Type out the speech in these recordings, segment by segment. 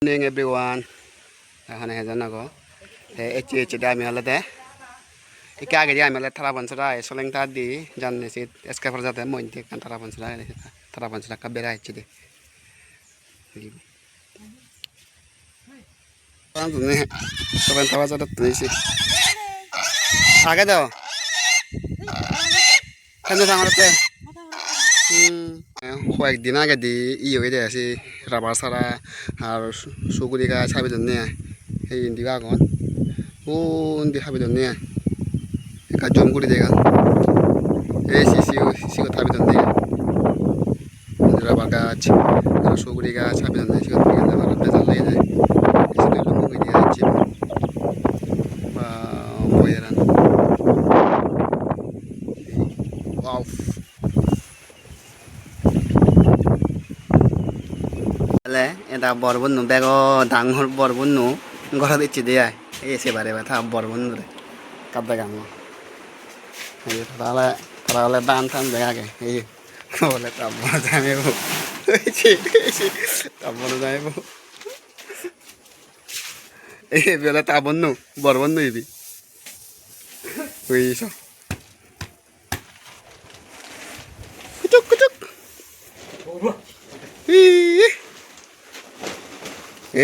Morning everyone. Hana hejan ako. Echi dami halade. Ika ge dami halade thara bansara soleng tadi jan nesit escape jate mointe kan thara bansara ka bera echi de. Pan ne soleng thara jate tuisi. Age dao. Kendo sangarate. কয়েকদিন আগে দি হয়ে যাচ্ছে rubber ছাড়া আর সুগুলি গাছ হাবি ধরনে এই দিকে আগন কোন দি হাবি ধরনে একটা জম করে দেখা এই সিসি কথা হাবি ধরনে রাবার গাছ আর সুগুলি গাছ হাবি ধরনে সিগত গেলে ভালো বেজাল লেগে যায় এসে লোক হয়ে দিয়ে যাচ্ছে বা বয়েরান ওয়াও এটা বরবন্নু বেগ ডাঙর বরবন্নু ঘর দিচ্ছি দিয়ে এসে বারে ব্যথা বরবন্নু রে কাদ্দা গাম তাহলে তাহলে বান টান দেখাকে এই বলে তাবন যাইব তাবন যাইব এই বেলা তাবন্নু বরবন্নু ইবি বুঝিস কুচুক কুচুক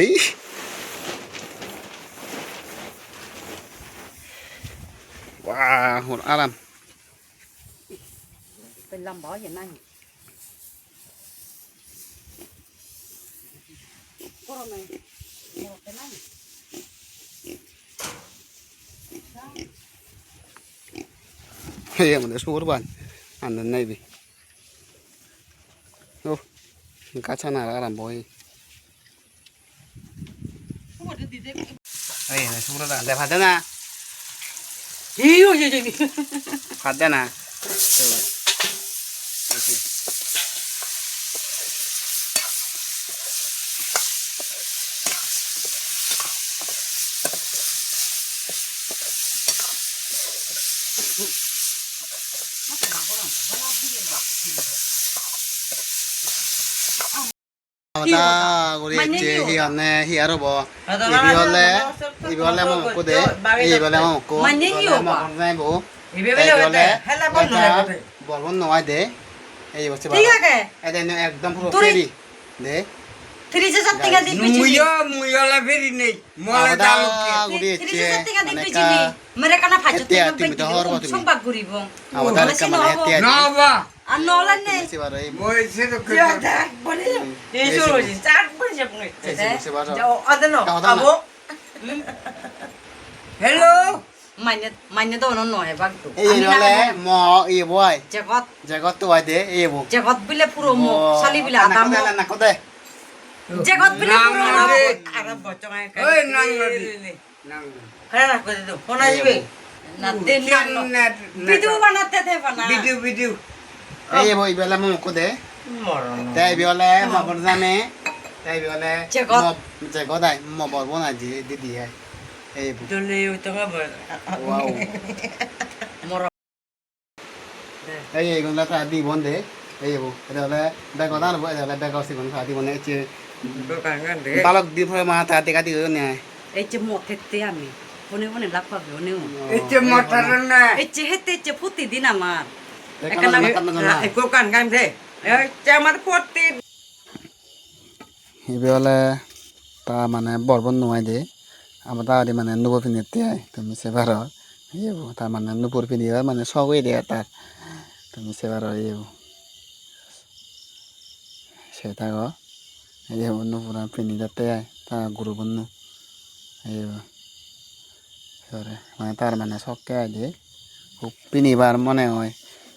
এই wow alam phải làm bỏ vậy này có này cái này hey mình số các bạn ăn đến này đi đâu cá chăn nào làm bồi đây này số đó để phạt thế nào yêu phạt thế nào 다 우리 이제 희한네 희하러버 이별래 먹고 돼 이별래 먹고 이별래 먹고 이별래 Balban নয় দে এই বসে ঠিক আছে এদেন একদম পুরো ফেরি দে ফ্রিজে সব টাকা দি পিছি মুইলা ফেরি নেই মলে দাও গুড়ি ফ্রিজে সব টাকা দি পিছি মেরে কানা ফাজতে সম্পর্ক করিব আমাদের কামানে হেতে না বা আর নলে নে মই সে তো বলে এই শুরু হইছে চার বলে যাবে যাও আদনো আবো হ্যালো মাইনে তো অন্য নয় বাগতো এই বলে ম ই বয় জগৎ তো আই দে এই বো জগৎ বিলে পুরো ম শালি বিলে আদাম না কোদে জগৎ বিলে পুরো আরব বচঙায় ওই নাং নাং হ্যাঁ রাখ দে তো ফোন আসবে না দে না ভিডিও বানাতে দে বানা ভিডিও এই বই বেলা ম কোদে মরণ তাই বিলে ম বরজামে তাই বিলে জগৎ আই ম বরবনা জি দিদি আই এই বো দলে ওই তো ওয়াও মর এই গুলা তা দি বন্ধে এই বো এটা হলে বেগ দান বো এটা হলে বেগ সি বন খাতি বনে চে দোকান গান দে বালক দি ফরে মা তা তে কাতি নে এই যে মতেতে আমি ফোনে লাভ পাবে ওনেও এতে মটার না এই যে হেতে প্রতিদিন আমার একো কান গান দে এই আমার প্রতি হিবে হলে তা মানে বরবন নয় দে আমার তারি মানে নুপুর পিনিতে আয় তুমি সেবার ইয়েবো তার মানে নুপুর পিনি মানে সগই দে তার তুমি সেবার ইয়েবো সেটা গো ইয়েবো নুপুর পিনি যাতে আয় তা গুরু বন্নু ইয়েবো সরে মানে তার মানে সবকে আয় দে পিনিবার মনে হয়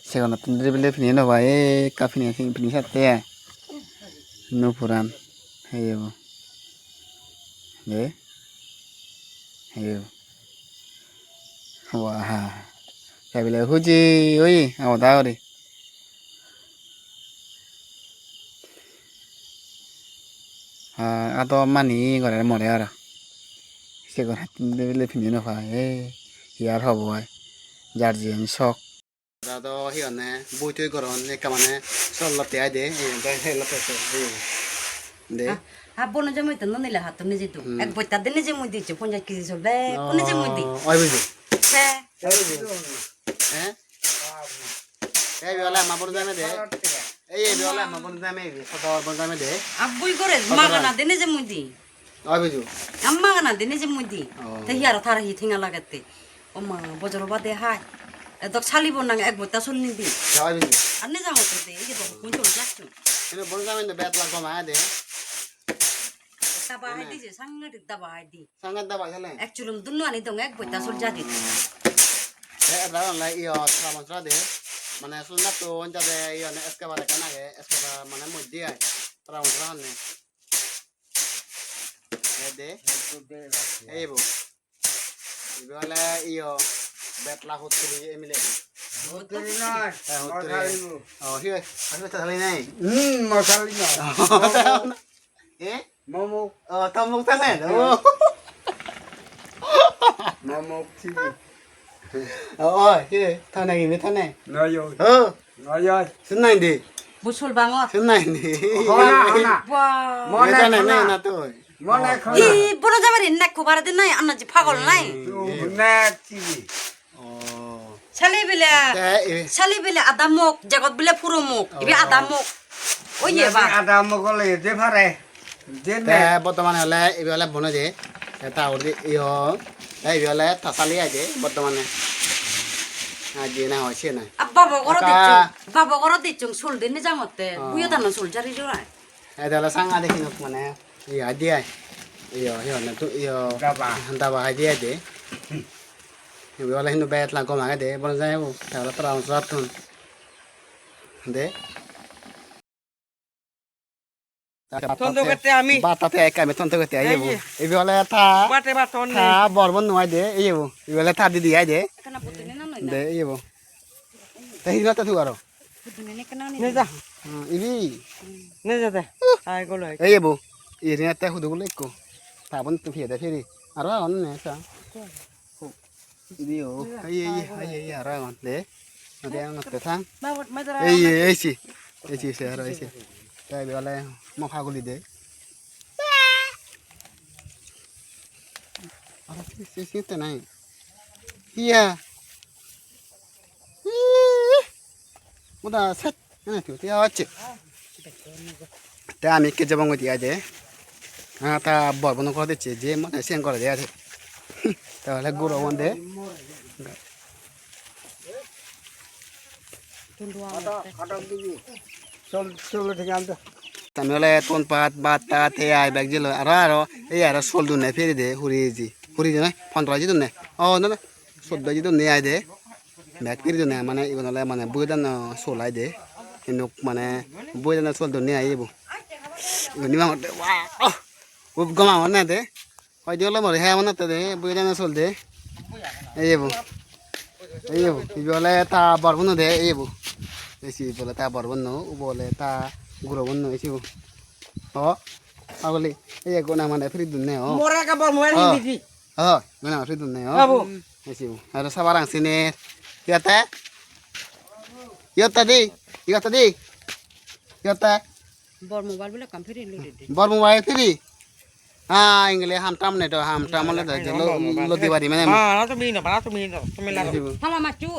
সেখানে তুমি বলে পিনি নবা এ কাফিনি পিনি সাথে আয় নুপুরান ইয়েবো দে Hiểu. Wow. Cái bây giờ hú chi ơi, ao tao đi. À, to mani gọi là mỏ đấy à. Sẽ còn lấy phim nó phải, hiểu không vậy? Giờ gì shock. Ra đó hiểu nè, bôi chơi còn này cái mà nè, sau lật tay đấy, đây hay lật tay đấy. Đấy, হাবনো যে মই তো ননিলে হাত নিজে তো এক বইতা দিন নিজে মই দিছে 50 কেজি চলবে কোন নিজে মই দি ওই বুঝো হ্যাঁ হ্যাঁ এই বেলা মাবর দামে দে এই বেলা মাবর দামে সদর দামে দে আব্বুই করে মাগানা দিন নিজে মই দি ওই বুঝো আম্মা গানা দিন নিজে মই দি তে হিয়ার থারা হি থিঙা লাগাতে ও মা বজর বাদে হাই এত ছালিব না এক বইতা চলনি দি ওই বুঝো আর নে যাও তো দে এই যে কোন চল যাচ্ছ এটা বড় দামে দে বেত লাগো মা দে তাবা হাই দিছে সাংঘাতিক তাবা হাই দি sangat dapat jalan একচুলুম দুনু আনি দং এক বইতা চল যা দি ada orang iyo sama de mana sunat tu onca de iyo ne eskaba de kana ge eskaba mana mudi ai raun raun ne de bu ibu ala iyo bet lah hutri emile hutri na oh hiyo aku tak salah nai masalahnya eh momok oh tamuk tangan oh momok TV oh hiyo thằng này với thằng này nói rồi nói rồi xin này đi বুঝল বাঙত xin này đi hona hona বাহ cái thằng này này là tôi mone ই বড় যাবারি নেক কুবারে দিন নাই আন্না জি পাগল নাই na TV oh ছালি বিলে thế ছালি বিলে আদা মুখ জগৎ বিলে পুরো মুখ ইবি আদা মুখ ওই এবা ada mogole de pare de thế বর্তমানে হলে এইবেলা বনে যে এটা ওদি ইয় এইবেলা থাসালি আছে বর্তমানে আজি না হইছে না বাবা গর দিচ্ছং সুল দিন জামতে বুইয়া দানো সুল জারি জোড়া এইবেলা সাঙ্গা দেখি নক মানে ই আজি আই ইয় না তো ইয় daba দাবা আজি আছে এইবেলা হিনো বেত লাগো মাগে দে বন যাইব তাহলে প্রাণ রাতুন দে তন্দ করতে আমি বাতাতে একা আমি তন্ত করতে আইব এইবেলা থা বাটে বাটন থা বরবন নয় দে এইব এইবেলা থা দিদি আই দে কেন পুতিনে না নই দে এইব তাই না তো আর পুতিনে নে কেন নি নে যা ইবি নে যা দে আই গলো এইব ইরিনা তে হুদুগুলো একো তাবন তো ফিয়ে ফিরি আর অন নে সা ইবি ও এই আর অন দে দে অন তে থাং বাবা মাদারা এই সে আর এই সে তাই বেলা মখাগুলি দে আর সে তে নাই হিয়া মুদা সেট না তো তে আছে তা আমি কে যাবঙ্গ দিয়া দে হ্যাঁ তা বরবন করে দিচ্ছে যে মানে সেন করে দেয়া আছে তাহলে গুঁড়ো বন্ধে চল চল ঠিক আছে আমি হলে তোন পাত বাত তা তে আই ব্যাগ জিল আর এই আর সোল দুনে ফেরি দে হুরি জি নয় 15 জি দুনে ও না 14 জি দুনে আই দে ব্যাগ ফেরি দুনে মানে ইবন হলে মানে বুইদান সোল আই দে কিন্তু মানে বুইদান সোল দুনে আইব ইবনি মা ওয়া উপ গমা মনে দে হয় দিও মরে হ্যাঁ মনে দে বুইদান সোল দে এইব ইবলে তা বরবন দে এইব এসি বলে তা বরবন বলে তা গুরবন এসি ও আগলি এই গোনা মানে ফ্রি দুনে ও মোরা কা বল মোবাইল দিদি গোনা ফ্রি দুনে ও বাবু এসি আর সাবারাং সিনে ইয়াতে ইয়াতে বর মোবাইল বলে কাম ফিরে লুড়ি দে বর মোবাইল ফ্রি ইংলে হামটাম নে তো হামটাম মলে যে লদি বাড়ি মানে না তুমি লাগো হালা মা চু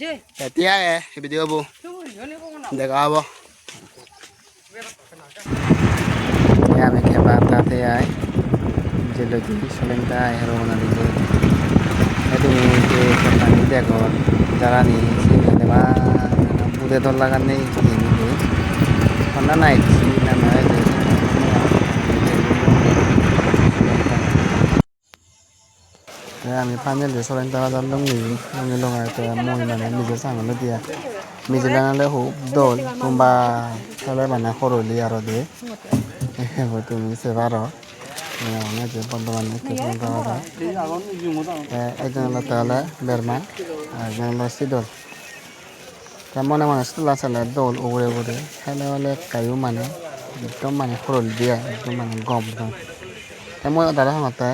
যে এতিয়া এই ভিডিও বো চু জনে বগনা দেখাব আমি খেবার তাতে আই যে লদি সলেনটা হেরো না দিতে এটি যে কোম্পানি দেখো যারা নিয়েছি দেবা বুদে দল লাগান নেই দিবে কোনটা নাই না নাই আমি ফাইনাল যে সলেনটা বাজার লং তো মই মানে নিজে সামনে দিয়া মিজিলাঙালে হুব দল কুম্বা তাহলে মানে সরলি আরো দিয়ে তুমি সেবার যে বর্তমানে একজন হলো তাহলে বেরমান একজন হলো সিদল মনে মনে তুলা চালে দল উগড়ে উগড়ে খেলে হলে কায়ো মানে একদম মানে সরলি দিয়া একদম মানে গম গম মই দাদা হতে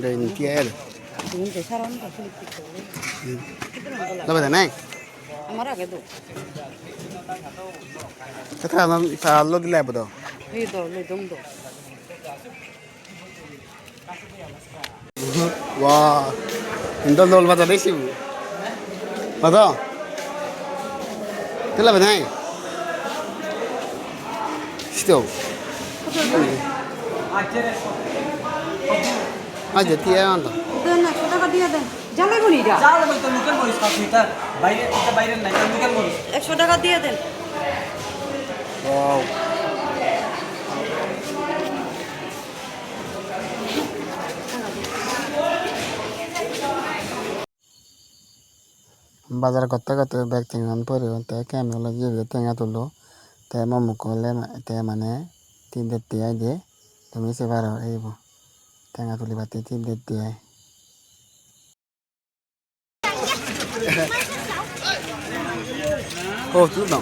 đây kia তুমি যে সারান তো Philip Lo bây giờ này, আমার আগে দাও cái thằng nó thằng lo đi lại bao giờ? এই দাও লই দম দাও Wow, ini lo bao giờ đấy xíu, bao giờ? Thế là bên này, xíu, à giờ tiệt ăn đó, দেন 100 টাকা দিয়ে দেন জামাই বনিটা চাল বলতে মুখের মরিস খাচ্ছি তা বাইরে এটা বাইরে নাই তার মুখের মরিস 100 টাকা দিয়ে দেন wow, bazar করতে করতে ব্যাগ টিঙ্গান পরে তে ক্যামেরা লাগিয়ে দিয়ে টেঙ্গা তুললো তে মামু করলে তে মানে 3 টিয়াই দিয়ে তুমি সেবার এইব টেঙ্গা তুলি বাতি 3 টিয়াই ও তুই দাও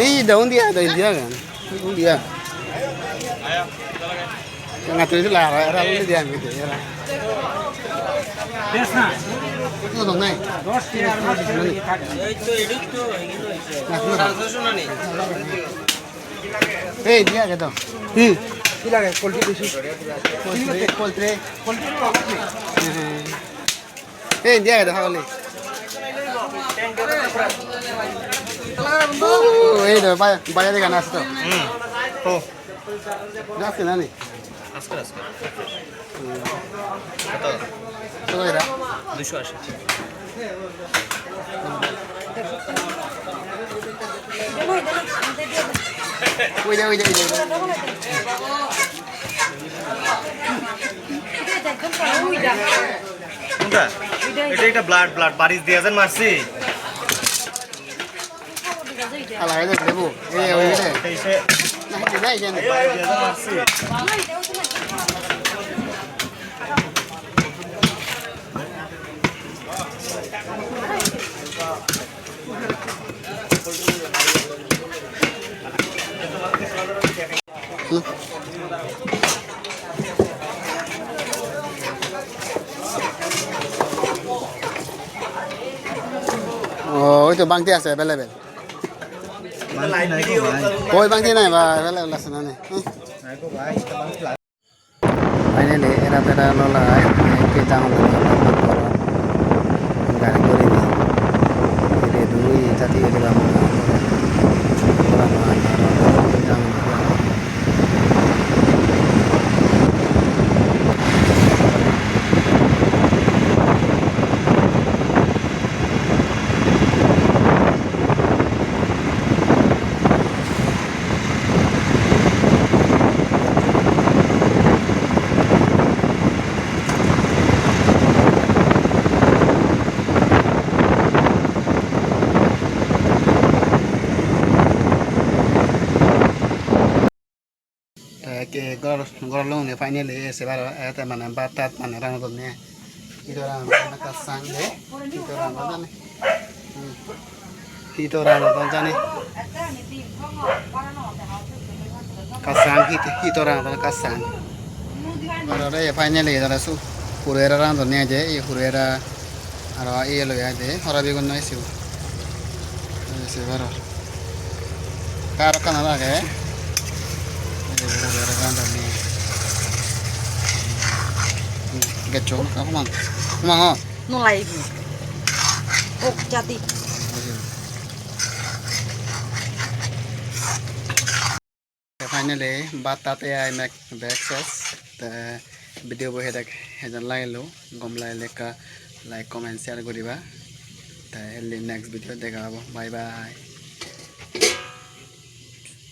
এই daun dia kan daun dia Tenga তুলি লা era lu dia gitu ya বেশ না itu dong nai 10 টাকা আর 10 টাকা দিয়ে থাকে এই তো এডিট তো এগুলো হইছে শোনা নেই এই dia gitu কি লাগে কোয়ালিটি বেশি poultry কোয়ালিটি তো অভাব নেই এই dia gitu kali এই তো বাইরে থেকে আসছে তো ও যাচ্ছে না নি আজকে কত তো এরা 280 ওই যে কোনটা এটা এটা ব্লাড বারিশ দিয়ে যান মারছি আলাদা দেখ দেবো এই ওই রে এইসে না নাই জানি বারিশ দিয়ে যান মারছি ও ওই তো বাংতি আছে অ্যাভেলেবেল লাইভ ভিডিও ওই বাংতি নাই বা অ্যাভেলেবেল আছে না ফাইনালি এরা তেরা ললা কে জানো গাড়ি করে নি এটা দুই জাতি এটা জানো que gorong ne finally se bar eta mana batat mana rang don ne itu rang mana kasang de itu rang don ne itu rang don jane kasang itu rang don kasang bar re finally dara su purera rang don ne je e purera aro e lo ya de hora begun noi siu se bar kar kana la ge Gacho, kamu mang, mang nulai ibu oh jati finally batate I make access the video bohe dak hejan lailo gom laile ka like comment share koriba ta next video dekha bye bye